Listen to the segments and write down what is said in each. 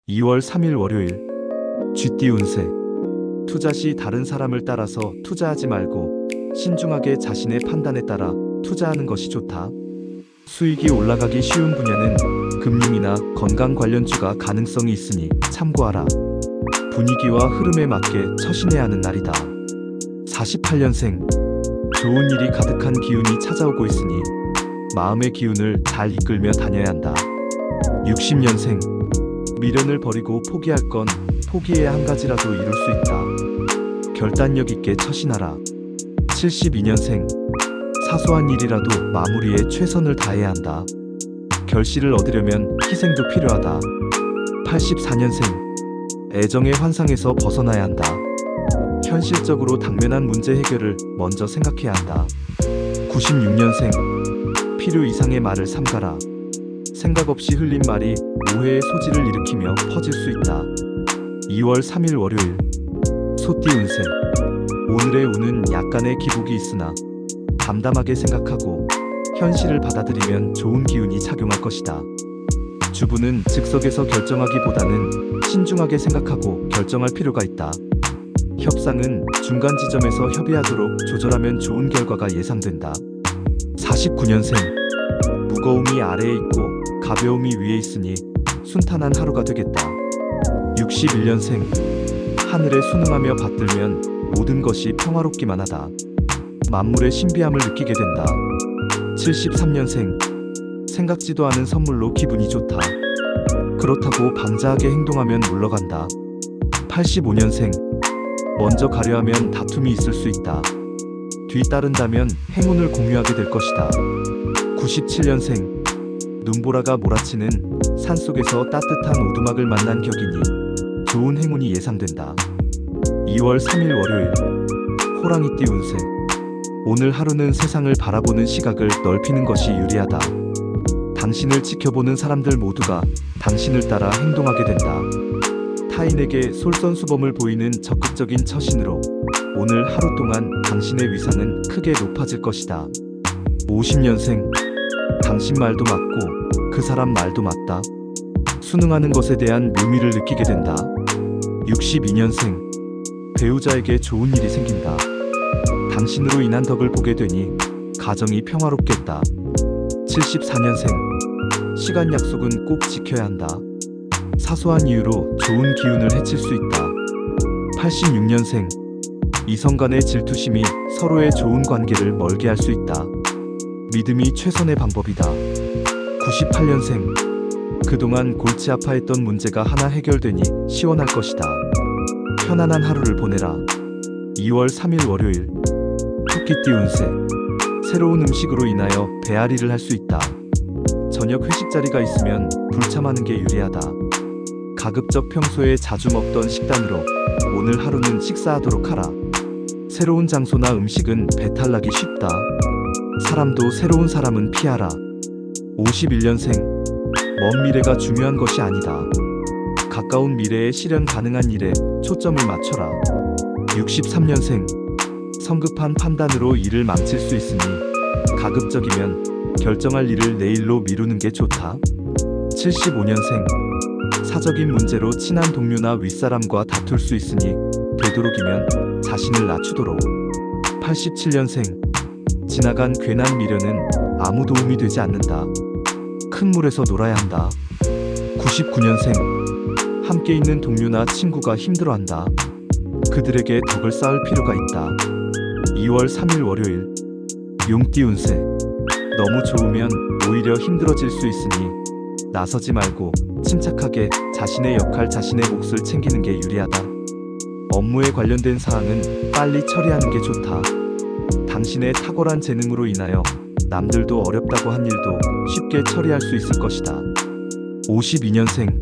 2월 3일 월요일. 쥐띠 운세. 투자 시 다른 사람을 따라서 투자하지 말고 신중하게 자신의 판단에 따라 투자하는 것이 좋다. 수익이 올라가기 쉬운 분야는 금융이나 건강 관련주가 가능성이 있으니 참고하라. 분위기와 흐름에 맞게 처신해야 하는 날이다. 48년생. 좋은 일이 가득한 기운이 찾아오고 있으니 마음의 기운을 잘 이끌며 다녀야 한다. 60년생. 미련을 버리고 포기할 건 포기해야 한 가지라도 이룰 수 있다. 결단력 있게 처신하라. 72년생. 사소한 일이라도 마무리에 최선을 다해야 한다. 결실을 얻으려면 희생도 필요하다. 84년생. 애정의 환상에서 벗어나야 한다. 현실적으로 당면한 문제 해결을 먼저 생각해야 한다. 96년생. 필요 이상의 말을 삼가라. 생각 없이 흘린 말이 오해의 소지를 일으키며 퍼질 수 있다. 2월 3일 월요일. 소띠 운세. 오늘의 운은 약간의 기복이 있으나 담담하게 생각하고 현실을 받아들이면 좋은 기운이 작용할 것이다. 주부는 즉석에서 결정하기보다는 신중하게 생각하고 결정할 필요가 있다. 협상은 중간 지점에서 협의하도록 조절하면 좋은 결과가 예상된다. 49년생. 무거움이 아래에 있고 가벼움이 위에 있으니 순탄한 하루가 되겠다. 61년생. 하늘에 순응하며 받들면 모든 것이 평화롭기만 하다. 만물의 신비함을 느끼게 된다. 73년생. 생각지도 않은 선물로 기분이 좋다. 그렇다고 방자하게 행동하면 물러간다. 85년생. 먼저 가려 하면 다툼이 있을 수 있다. 뒤따른다면 행운을 공유하게 될 것이다. 97년생. 눈보라가 몰아치는 산속에서 따뜻한 오두막을 만난 격이니 좋은 행운이 예상된다. 2월 3일 월요일. 호랑이띠 운세. 오늘 하루는 세상을 바라보는 시각을 넓히는 것이 유리하다. 당신을 지켜보는 사람들 모두가 당신을 따라 행동하게 된다. 타인에게 솔선수범을 보이는 적극적인 처신으로 오늘 하루 동안 당신의 위상은 크게 높아질 것이다. 50년생. 당신 말도 맞고 그 사람 말도 맞다. 순응하는 것에 대한 묘미를 느끼게 된다. 62년생. 배우자에게 좋은 일이 생긴다. 당신으로 인한 덕을 보게 되니 가정이 평화롭겠다. 74년생. 시간 약속은 꼭 지켜야 한다. 사소한 이유로 좋은 기운을 해칠 수 있다. 86년생. 이성 간의 질투심이 서로의 좋은 관계를 멀게 할 수 있다. 믿음이 최선의 방법이다. 98년생. 그동안 골치 아파했던 문제가 하나 해결되니 시원할 것이다. 편안한 하루를 보내라. 2월 3일 월요일. 토끼띠 운세. 새로운 음식으로 인하여 배앓이를 할 수 있다. 저녁 회식 자리가 있으면 불참하는 게 유리하다. 가급적 평소에 자주 먹던 식단으로 오늘 하루는 식사하도록 하라. 새로운 장소나 음식은 배탈나기 쉽다. 사람도 새로운 사람은 피하라. 51년생. 먼 미래가 중요한 것이 아니다. 가까운 미래에 실현 가능한 일에 초점을 맞춰라. 63년생. 성급한 판단으로 일을 망칠 수 있으니 가급적이면 결정할 일을 내일로 미루는 게 좋다. 75년생. 사적인 문제로 친한 동료나 윗사람과 다툴 수 있으니 되도록이면 자신을 낮추도록. 87년생. 지나간 괜한 미련은 아무 도움이 되지 않는다. 큰 물에서 놀아야 한다. 99년생. 함께 있는 동료나 친구가 힘들어한다. 그들에게 덕을 쌓을 필요가 있다. 2월 3일 월요일. 용띠 운세. 너무 좋으면 오히려 힘들어질 수 있으니 나서지 말고 침착하게 자신의 역할, 자신의 몫을 챙기는 게 유리하다. 업무에 관련된 사항은 빨리 처리하는 게 좋다. 당신의 탁월한 재능으로 인하여 남들도 어렵다고 한 일도 쉽게 처리할 수 있을 것이다. 52년생.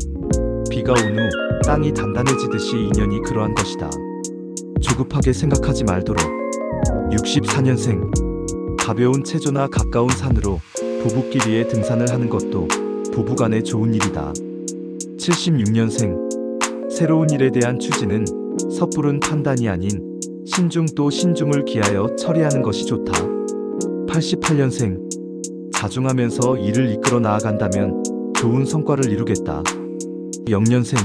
비가 온 후 땅이 단단해지듯이 인연이 그러한 것이다. 조급하게 생각하지 말도록. 64년생. 가벼운 체조나 가까운 산으로 부부끼리의 등산을 하는 것도 부부간의 좋은 일이다. 76년생. 새로운 일에 대한 추진은 섣부른 판단이 아닌 신중 또 신중을 기하여 처리하는 것이 좋다. 88년생. 자중하면서 일을 이끌어 나아간다면 좋은 성과를 이루겠다. 0년생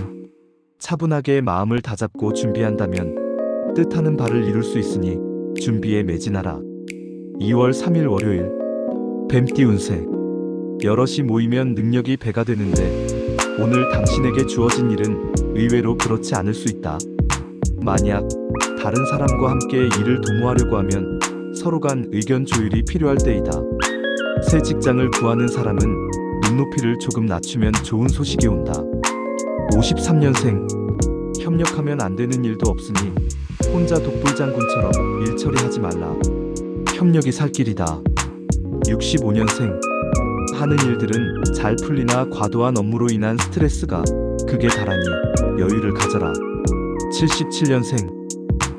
차분하게 마음을 다잡고 준비한다면 뜻하는 바를 이룰 수 있으니 준비에 매진하라. 2월 3일 월요일 뱀띠 운세. 여럿이 모이면 능력이 배가 되는데 오늘 당신에게 주어진 일은 의외로 그렇지 않을 수 있다. 만약 다른 사람과 함께 일을 도모하려고 하면 서로 간 의견 조율이 필요할 때이다. 새 직장을 구하는 사람은 눈높이를 조금 낮추면 좋은 소식이 온다. 53년생 협력하면 안 되는 일도 없으니 혼자 독불장군처럼 일 처리하지 말라. 협력이 살 길이다. 65년생 하는 일들은 잘 풀리나 과도한 업무로 인한 스트레스가 극에 달하니 여유를 가져라. 77년생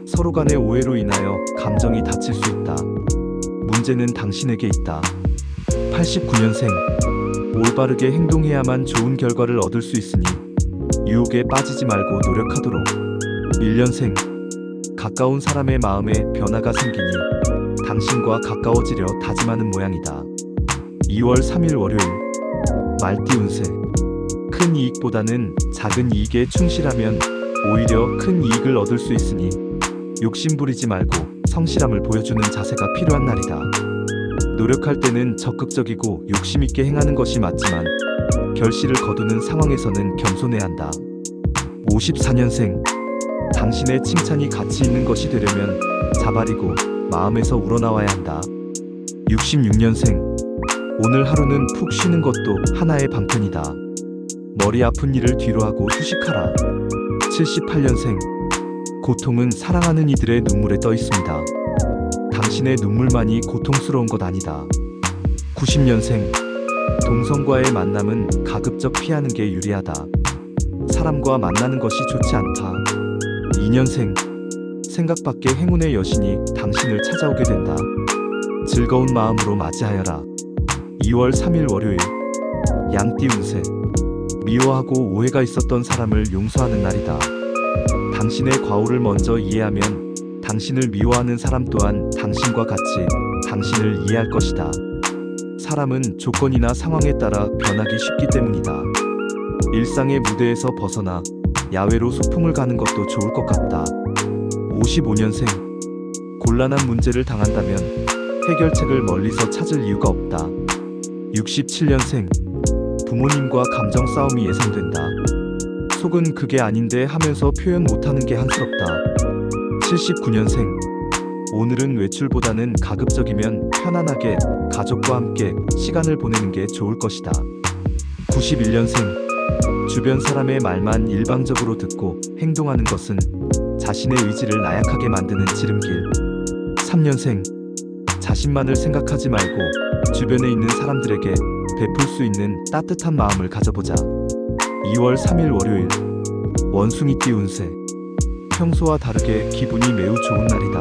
서로 간의 오해로 인하여 감정이 다칠 수 있다. 문제는 당신에게 있다. 89년생 올바르게 행동해야만 좋은 결과를 얻을 수 있으니 유혹에 빠지지 말고 노력하도록. 1년생 가까운 사람의 마음에 변화가 생기니 당신과 가까워지려 다짐하는 모양이다. 2월 3일 월요일 말띠 운세. 큰 이익보다는 작은 이익에 충실하면 오히려 큰 이익을 얻을 수 있으니 욕심 부리지 말고 성실함을 보여주는 자세가 필요한 날이다. 노력할 때는 적극적이고 욕심 있게 행하는 것이 맞지만 결실을 거두는 상황에서는 겸손해야 한다. 54년생 당신의 칭찬이 가치 있는 것이 되려면 자발이고 마음에서 우러나와야 한다. 66년생 오늘 하루는 푹 쉬는 것도 하나의 방편이다. 머리 아픈 일을 뒤로 하고 휴식하라. 78년생 고통은 사랑하는 이들의 눈물에 떠 있습니다. 당신의 눈물만이 고통스러운 것 아니다. 90년생 동성과의 만남은 가급적 피하는 게 유리하다. 사람과 만나는 것이 좋지 않다. 2년생 생각 밖의 행운의 여신이 당신을 찾아오게 된다. 즐거운 마음으로 맞이하여라. 2월 3일 월요일 양띠 운세. 미워하고 오해가 있었던 사람을 용서하는 날이다. 당신의 과오를 먼저 이해하면 당신을 미워하는 사람 또한 당신과 같이 당신을 이해할 것이다. 사람은 조건이나 상황에 따라 변하기 쉽기 때문이다. 일상의 무대에서 벗어나 야외로 소풍을 가는 것도 좋을 것 같다. 55년생 곤란한 문제를 당한다면 해결책을 멀리서 찾을 이유가 없다. 67년생 부모님과 감정 싸움이 예상된다. 속은 그게 아닌데 하면서 표현 못하는 게 한스럽다. 79년생 오늘은 외출보다는 가급적이면 편안하게 가족과 함께 시간을 보내는 게 좋을 것이다. 91년생 주변 사람의 말만 일방적으로 듣고 행동하는 것은 자신의 의지를 나약하게 만드는 지름길. 3년생 자신만을 생각하지 말고 주변에 있는 사람들에게 베풀 수 있는 따뜻한 마음을 가져보자. 2월 3일 월요일 원숭이띠 운세. 평소와 다르게 기분이 매우 좋은 날이다.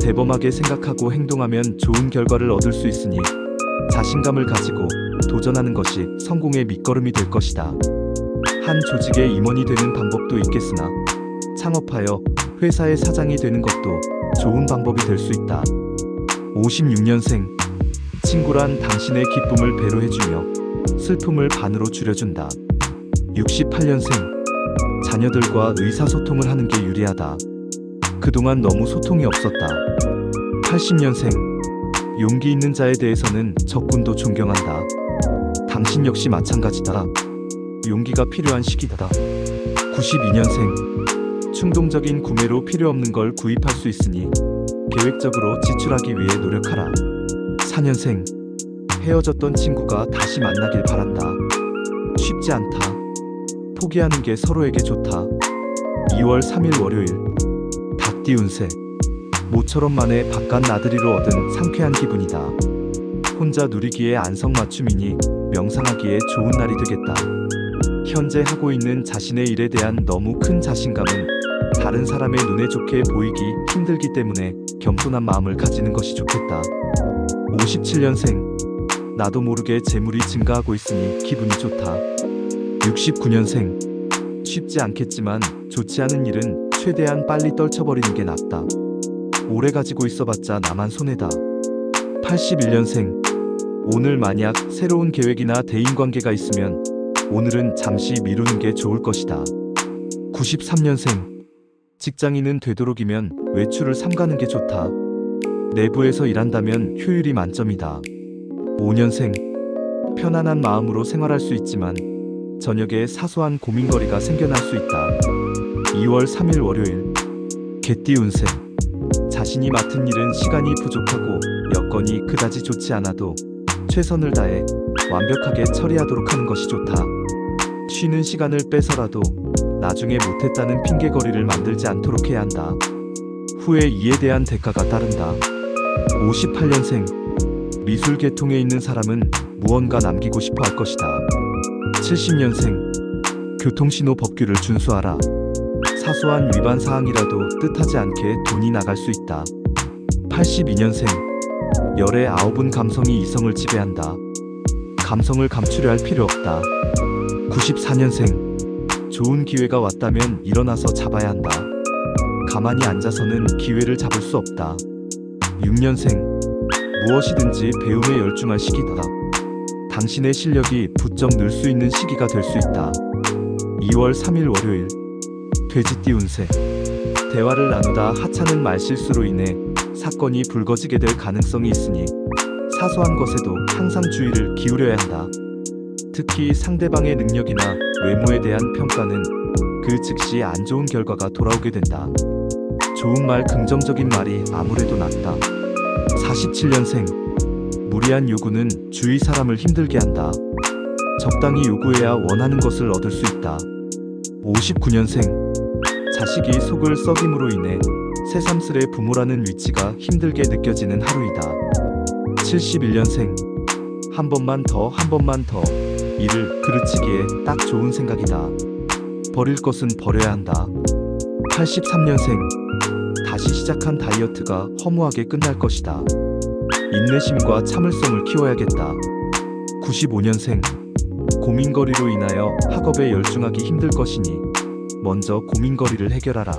대범하게 생각하고 행동하면 좋은 결과를 얻을 수 있으니 자신감을 가지고 도전하는 것이 성공의 밑거름이 될 것이다. 한 조직의 임원이 되는 방법도 있겠으나 창업하여 회사의 사장이 되는 것도 좋은 방법이 될 수 있다. 56년생 친구란 당신의 기쁨을 배로 해주며 슬픔을 반으로 줄여준다. 68년생 자녀들과 의사소통을 하는 게 유리하다. 그동안 너무 소통이 없었다. 80년생 용기 있는 자에 대해서는 적군도 존경한다. 당신 역시 마찬가지다. 용기가 필요한 시기다. 92년생 충동적인 구매로 필요 없는 걸 구입할 수 있으니 계획적으로 지출하기 위해 노력하라. 4년생 헤어졌던 친구가 다시 만나길 바란다. 쉽지 않다. 포기하는 게 서로에게 좋다. 2월 3일 월요일 닭띠 운세. 모처럼 만에 바깥 나들이로 얻은 상쾌한 기분이다. 혼자 누리기에 안성맞춤이니 명상하기에 좋은 날이 되겠다. 현재 하고 있는 자신의 일에 대한 너무 큰 자신감은 다른 사람의 눈에 좋게 보이기 힘들기 때문에 겸손한 마음을 가지는 것이 좋겠다. 57년생 나도 모르게 재물이 증가하고 있으니 기분이 좋다. 69년생 쉽지 않겠지만 좋지 않은 일은 최대한 빨리 떨쳐버리는 게 낫다. 오래 가지고 있어봤자 나만 손해다. 81년생 오늘 만약 새로운 계획이나 대인관계가 있으면 오늘은 잠시 미루는 게 좋을 것이다. 93년생. 직장인은 되도록이면 외출을 삼가는 게 좋다. 내부에서 일한다면 효율이 만점이다. 5년생. 편안한 마음으로 생활할 수 있지만 저녁에 사소한 고민거리가 생겨날 수 있다. 2월 3일 월요일. 개띠 운세. 자신이 맡은 일은 시간이 부족하고 여건이 그다지 좋지 않아도 최선을 다해 완벽하게 처리하도록 하는 것이 좋다. 쉬는 시간을 빼서라도 나중에 못했다는 핑계거리를 만들지 않도록 해야 한다. 후에 이에 대한 대가가 따른다. 58년생. 미술 계통에 있는 사람은 무언가 남기고 싶어 할 것이다. 70년생. 교통신호 법규를 준수하라. 사소한 위반 사항이라도 뜻하지 않게 돈이 나갈 수 있다. 82년생. 열의 아홉은 감성이 이성을 지배한다. 감성을 감추려 할 필요 없다. 94년생. 좋은 기회가 왔다면 일어나서 잡아야 한다. 가만히 앉아서는 기회를 잡을 수 없다. 6년생. 무엇이든지 배움에 열중할 시기다. 당신의 실력이 부쩍 늘 수 있는 시기가 될 수 있다. 2월 3일 월요일. 돼지띠 운세. 대화를 나누다 하찮은 말실수로 인해 사건이 불거지게 될 가능성이 있으니 사소한 것에도 항상 주의를 기울여야 한다. 특히 상대방의 능력이나 외모에 대한 평가는 그 즉시 안 좋은 결과가 돌아오게 된다. 좋은 말, 긍정적인 말이 아무래도 낫다. 47년생. 무리한 요구는 주위 사람을 힘들게 한다. 적당히 요구해야 원하는 것을 얻을 수 있다. 59년생. 자식이 속을 썩임으로 인해 새삼스레 부모라는 위치가 힘들게 느껴지는 하루이다. 71년생. 한 번만 더, 한 번만 더. 이를 그르치기에 딱 좋은 생각이다. 버릴 것은 버려야 한다. 83년생. 다시 시작한 다이어트가 허무하게 끝날 것이다. 인내심과 참을성을 키워야겠다. 95년생. 고민거리로 인하여 학업에 열중하기 힘들 것이니 먼저 고민거리를 해결하라.